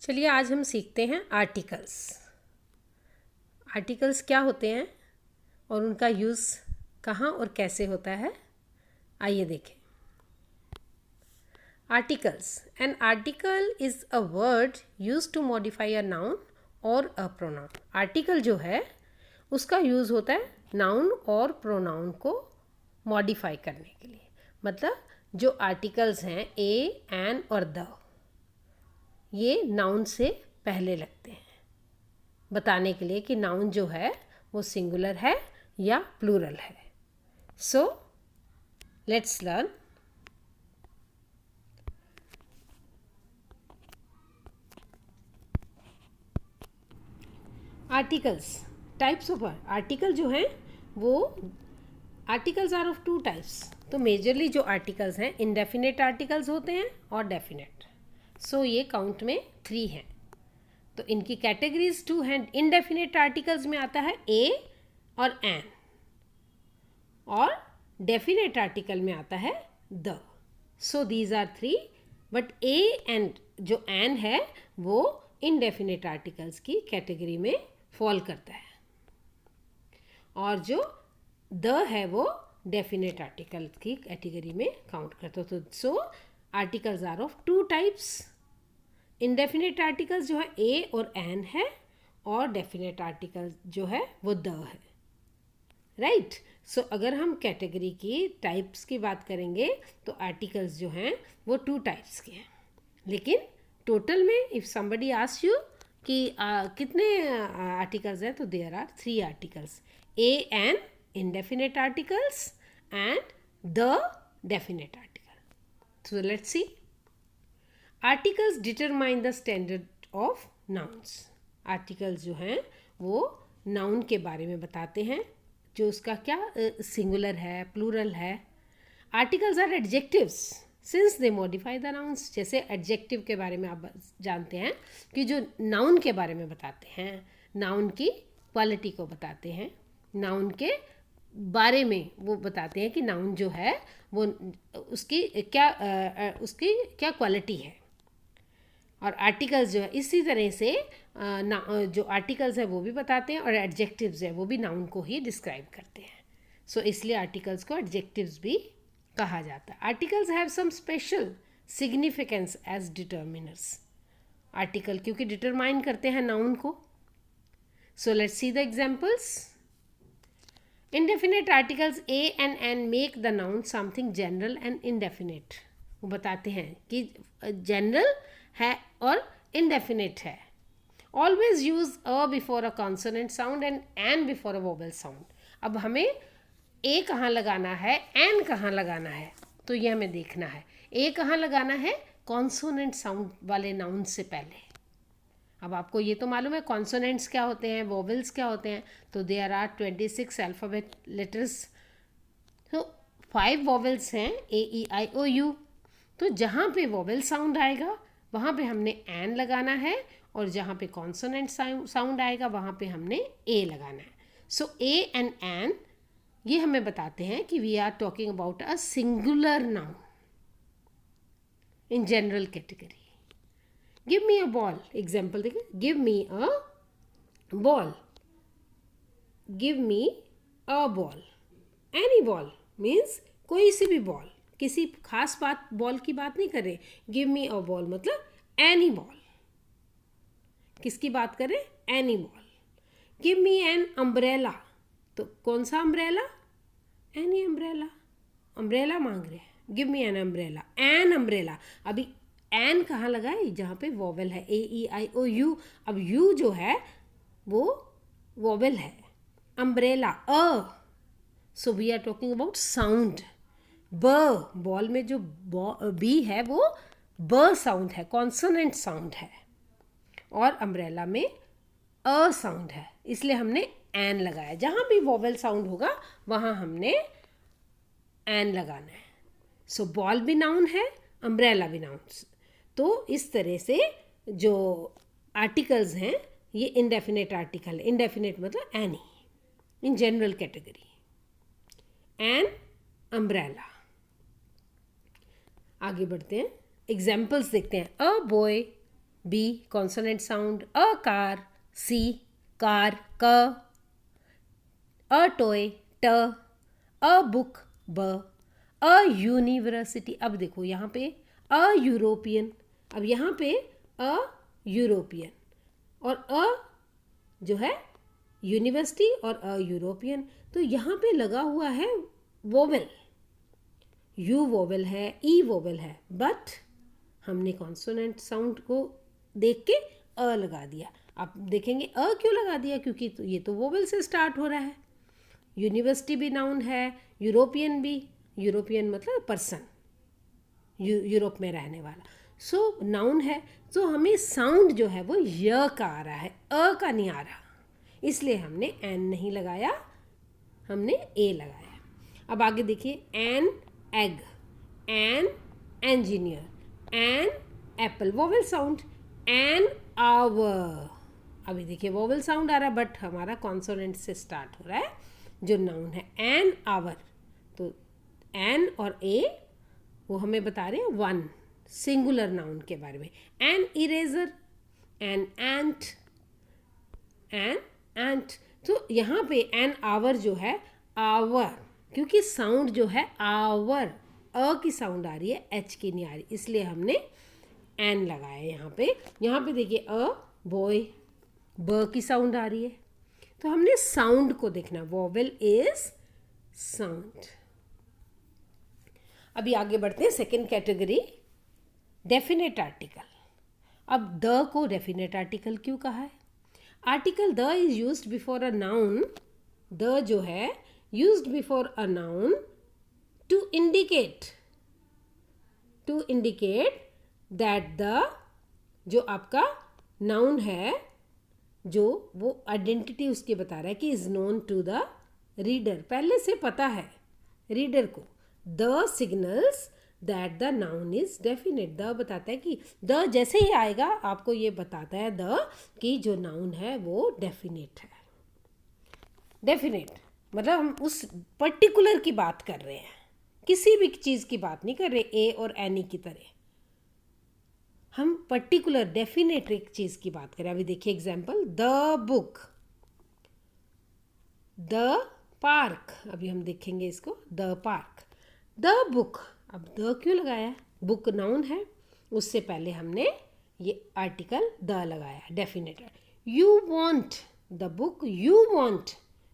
चलिए आज हम सीखते हैं आर्टिकल्स। आर्टिकल्स क्या होते हैं और उनका यूज़ कहाँ और कैसे होता है, आइए देखें। Articles. An article is a word use to modify a noun और अ प्रोनाउन। आर्टिकल जो है उसका यूज़ होता है नाउन और प्रोनाउन को मॉडिफाई करने के लिए। मतलब जो आर्टिकल्स हैं ए, एन और द, ये नाउन से पहले लगते हैं बताने के लिए कि नाउन जो है वो सिंगुलर है या प्लूरल है। So let's learn. Articles. Types of article जो हैं वो articles are of two types. तो मेजरली जो आर्टिकल्स हैं इनडेफिनेट आर्टिकल्स होते हैं और डेफिनेट। सो ये काउंट में 3 हैं। तो इनकी कैटेगरीज 2 हैं। इनडेफिनेट आर्टिकल्स में आता है ए और एन, और डेफिनेट आर्टिकल में आता है the. So these are 3, but a and जो एन है वो इनडेफिनेट आर्टिकल्स की कैटेगरी में फॉल करता है, और जो द है वो डेफिनेट आर्टिकल की कैटेगरी में काउंट करता है। तो so articles are of 2 types. Indefinite articles जो है ए और एन है, और डेफिनेट आर्टिकल जो है वो द है। राइट। सो अगर हम कैटेगरी की टाइप्स की बात करेंगे तो आर्टिकल्स जो हैं वो 2 टाइप्स के हैं। लेकिन टोटल में इफ समबडी आस्क यू कि कितने आर्टिकल्स हैं, तो there are 3 articles, a an indefinite articles and the definite article. So let's see. Articles determine the standard of nouns. Articles जो हैं वो noun के बारे में बताते हैं, जो उसका क्या सिंगुलर है, प्लूरल है। Articles are adjectives since they modify the nouns. जैसे एडजेक्टिव के बारे में आप जानते हैं कि जो नाउन के बारे में बताते हैं, नाउन की क्वालिटी को बताते हैं, नाउन के बारे में वो बताते हैं कि नाउन जो है वो उसकी क्या क्वालिटी है। और आर्टिकल्स जो है इसी तरह से जो आर्टिकल्स है वो भी बताते हैं, और एडजेक्टिव्स है वो भी नाउन को ही डिस्क्राइब करते हैं। सो इसलिए आर्टिकल्स को एडजेक्टिव्स भी कहा जाता है। Articles have some special significance as determiners. Article क्योंकि डिटरमाइन करते हैं नाउन को। So let's see the examples. Indefinite articles a and n make the noun something general and indefinite. वो बताते हैं कि general है और indefinite है। Always use a before a consonant sound and n before a vowel sound. अब हमें a कहाँ लगाना है, n कहाँ लगाना है, तो ये हमें देखना है। a कहाँ लगाना है, consonant sound वाले noun से पहले। अब आपको ये तो मालूम है कॉन्सोनेंट्स क्या होते हैं, वोवेल्स क्या होते हैं। तो देयर आर 26 अल्फ़ाबेट लेटर्स। तो 5 वोवेल्स हैं, ए ई आई ओ यू। तो जहाँ पे वोवेल साउंड आएगा वहाँ पे हमने एन लगाना है, और जहाँ पे कॉन्सोनेंट साउंड आएगा वहाँ पे हमने ए लगाना है। सो ए एंड एन ये हमें बताते हैं कि we are talking about a singular noun in general category. Give me a ball. Example देखिए, give me a ball, give me a ball. Any ball means कोई सी भी बॉल, किसी खास बॉल की बात नहीं कर रहे। गिव मी अ बॉल मतलब एनी बॉल। किसकी बात करें, any ball. Give me an umbrella, तो कौन सा अम्ब्रेला, एनी अम्ब्रेला। अम्ब्रेला मांग रहे हैं, give me an umbrella, an umbrella. अभी एन कहाँ लगा है, जहाँ पे वोवेल है, ए ई आई ओ यू। अब यू जो है वो वोवेल है। अम्ब्रेला अ, so we are talking about sound. ब, बॉल में जो बी है वो ब साउंड है, कॉन्सोनेंट साउंड है, और अम्ब्रेला में अ साउंड है, इसलिए हमने एन लगाया। जहाँ भी वोवेल साउंड होगा वहाँ हमने एन लगाना है। सो बॉल भी नाउन है, अम्ब्रेला भी नाउन। तो इस तरह से जो आर्टिकल्स हैं ये इनडेफिनेट आर्टिकल है। इनडेफिनेट मतलब any in general category. An umbrella. आगे बढ़ते हैं, एग्जाम्पल्स देखते हैं। A boy B consonant sound, a car, C car, K, a toy, T, a book, B, a university. अब देखो यहाँ पे a यूरोपियन, अब यहाँ पे a यूरोपियन और a जो है यूनिवर्सिटी और a यूरोपियन, तो यहाँ पे लगा हुआ है वोवेल, यू वोवेल है, ई वोवेल है, बट हमने कॉन्सोनेंट साउंड को देख के अ लगा दिया. आप देखेंगे अ क्यों लगा दिया, क्योंकि तो ये तो वोवेल से स्टार्ट हो रहा है. यूनिवर्सिटी भी नाउन है, यूरोपियन भी, यूरोपियन मतलब पर्सन, यूरोप में रहने वाला, सो नाउन है. तो हमें साउंड जो है वो य का आ रहा है, अ का नहीं आ रहा, इसलिए हमने एन नहीं लगाया, हमने ए लगाया. अब आगे देखिए, an egg, an engineer, an apple, vowel sound, an hour. अभी देखिए वोवेल साउंड आ रहा है बट हमारा कॉन्सोनेंट से स्टार्ट हो रहा है जो नाउन है, an hour. तो an और a वो हमें बता रहे हैं वन सिंगुलर नाउन के बारे में. an eraser, an ant, an ant. तो यहाँ पे an hour जो है hour, क्योंकि साउंड जो है आवर, अ की साउंड आ रही है, एच की नहीं आ रही, इसलिए हमने एन लगाया यहाँ पे. यहाँ पे देखिए अ बॉय, ब की साउंड आ रही है, तो हमने साउंड को देखना, वोवेल इज साउंड. अभी आगे बढ़ते हैं सेकेंड कैटेगरी, डेफिनेट आर्टिकल. अब द को डेफिनेट आर्टिकल क्यों कहा है? Article the is used before a noun, the जो है used before a noun to indicate that the जो आपका नाउन है, जो वो आइडेंटिटी उसकी बता रहा है कि is known to the reader, पहले से पता है रीडर को. The signals that the noun is definite, the बताता है कि द जैसे ही आएगा आपको ये बताता है द कि जो नाउन है वो डेफिनेट है. डेफिनेट मतलब हम उस पर्टिकुलर की बात कर रहे हैं, किसी भी चीज़ की बात नहीं कर रहे ए और एनी की तरह, हम पर्टिकुलर डेफिनेट एक चीज़ की बात करें. अभी देखिए example, the book, the park. अभी हम देखेंगे इसको, द पार्क, द बुक. अब द क्यों लगाया? बुक नाउन है, उससे पहले हमने ये आर्टिकल द लगाया, definite. You want the book, you want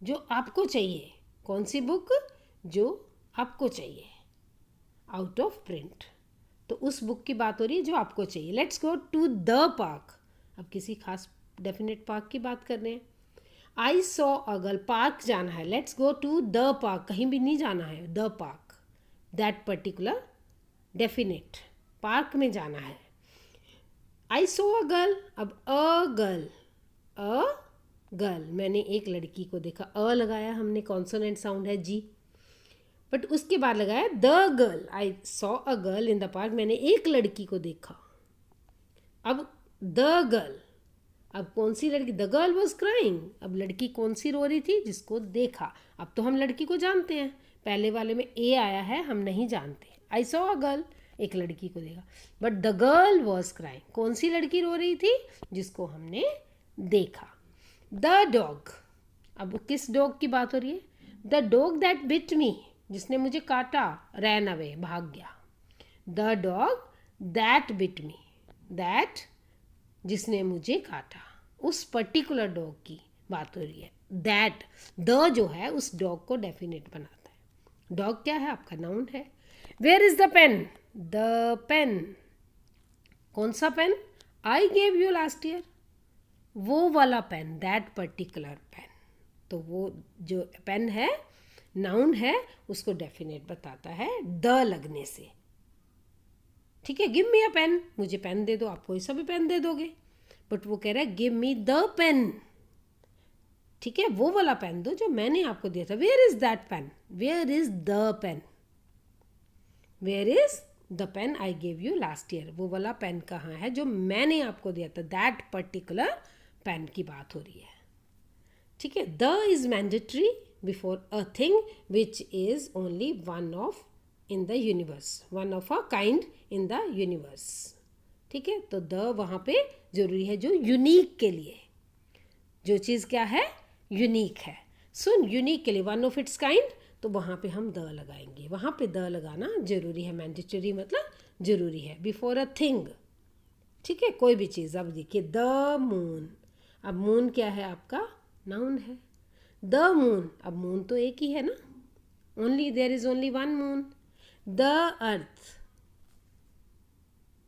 जो आपको चाहिए, कौन सी बुक? जो आपको चाहिए, आउट ऑफ प्रिंट, तो उस बुक की बात हो रही है जो आपको चाहिए. Let's go to the park. अब किसी खास डेफिनेट पार्क की बात कर रहे हैं. I saw a girl, park जाना है, let's go to the park, कहीं भी नहीं जाना है, the park, that particular definite park में जाना है. आई सॉ अ गर्ल, अब अ गर्ल, अ गर्ल, मैंने एक लड़की को देखा, अ लगाया हमने, कॉन्सोनेंट साउंड है जी, बट उसके बाद लगाया the girl. I saw a girl in the park, मैंने एक लड़की को देखा. अब द गर्ल, अब कौन सी लड़की? द गर्ल वॉज क्राइंग, अब लड़की कौन सी रो रही थी? जिसको देखा. अब तो हम लड़की को जानते हैं, पहले वाले में ए आया है, हम नहीं जानते. आई सॉ अ गर्ल, एक लड़की को देखा, but the girl was crying, कौन सी लड़की रो रही थी? जिसको हमने देखा. द डॉग, अब किस डॉग की बात हो रही है? द डॉग दैट बिट मी, जिसने मुझे काटा, रैन अवे, भाग गया. The dog that bit me, that जिसने मुझे काटा, उस पर्टिकुलर डॉग की बात हो रही है. दैट, द जो है उस डॉग को डेफिनेट बनाता है. डॉग क्या है? आपका नाउन है. Where is the pen? The pen, कौन सा pen? I gave you last year, वो वाला पेन, दैट पर्टिकुलर पेन. तो वो जो पेन है नाउन है, उसको डेफिनेट बताता है द लगने से. ठीक है, गिव मी अ पेन, मुझे पेन दे दो, आप कोई सा भी पेन दे दोगे, बट वो कह रहा है गिव मी द पेन. ठीक है, वो वाला पेन दो जो मैंने आपको दिया था. Where is that pen? Where is the pen? Where is the pen I gave you last year, वो वाला पेन कहाँ है जो मैंने आपको दिया था, दैट पर्टिकुलर पेन की बात हो रही है. ठीक है, the is mandatory before a thing which is only one of in the universe, one of a kind in the universe. ठीक है, तो द वहाँ पे जरूरी है जो यूनिक के लिए, जो चीज़ क्या है, यूनिक है। सो यूनिक के लिए, वन ऑफ इट्स काइंड, तो वहाँ पे हम द लगाएंगे। वहाँ पे द लगाना जरूरी है, मैंडेटरी मतलब जरूरी है, बिफोर अ थिंग। ठीक है, कोई भी चीज़। अब देखिए द मून, अब मून क्या है आपका, नाउन है। द मून, अब मून तो एक ही है ना, only there is only one moon. The earth,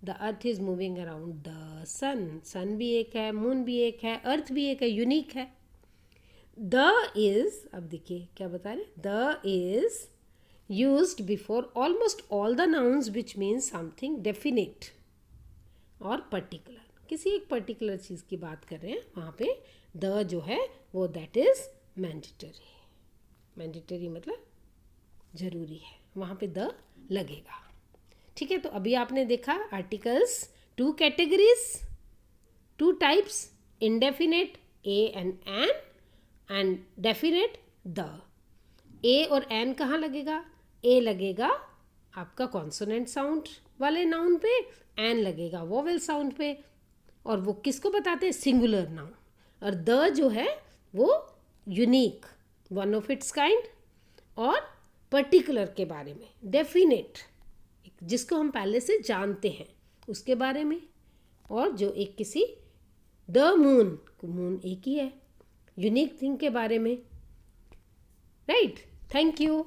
the earth is moving around the sun, sun भी एक है, मून भी एक है, अर्थ भी एक है, यूनिक है। द इज, अब देखिए क्या बता रहे, the is used before almost all the nouns which means something definite और पर्टिकुलर, किसी एक पर्टिकुलर चीज़ की बात कर रहे हैं, वहाँ पे द जो है वो दैट इज मैंडेटरी। मैंडेटरी मतलब जरूरी है, वहाँ पे द लगेगा। ठीक है, तो अभी आपने देखा articles, two categories, two types, indefinite a and definite the. A और एन कहाँ लगेगा, ए लगेगा आपका कॉन्सोनेंट साउंड वाले नाउन पे, एन लगेगा वोवेल साउंड पे, और वो किसको बताते हैं, सिंगुलर नाउन। और द जो है वो unique, one of its kind और पर्टिकुलर के बारे में, डेफिनेट जिसको हम पहले से जानते हैं उसके बारे में, और जो एक किसी, द मून, मून एक ही है, यूनिक थिंग के बारे में। Right, thank you.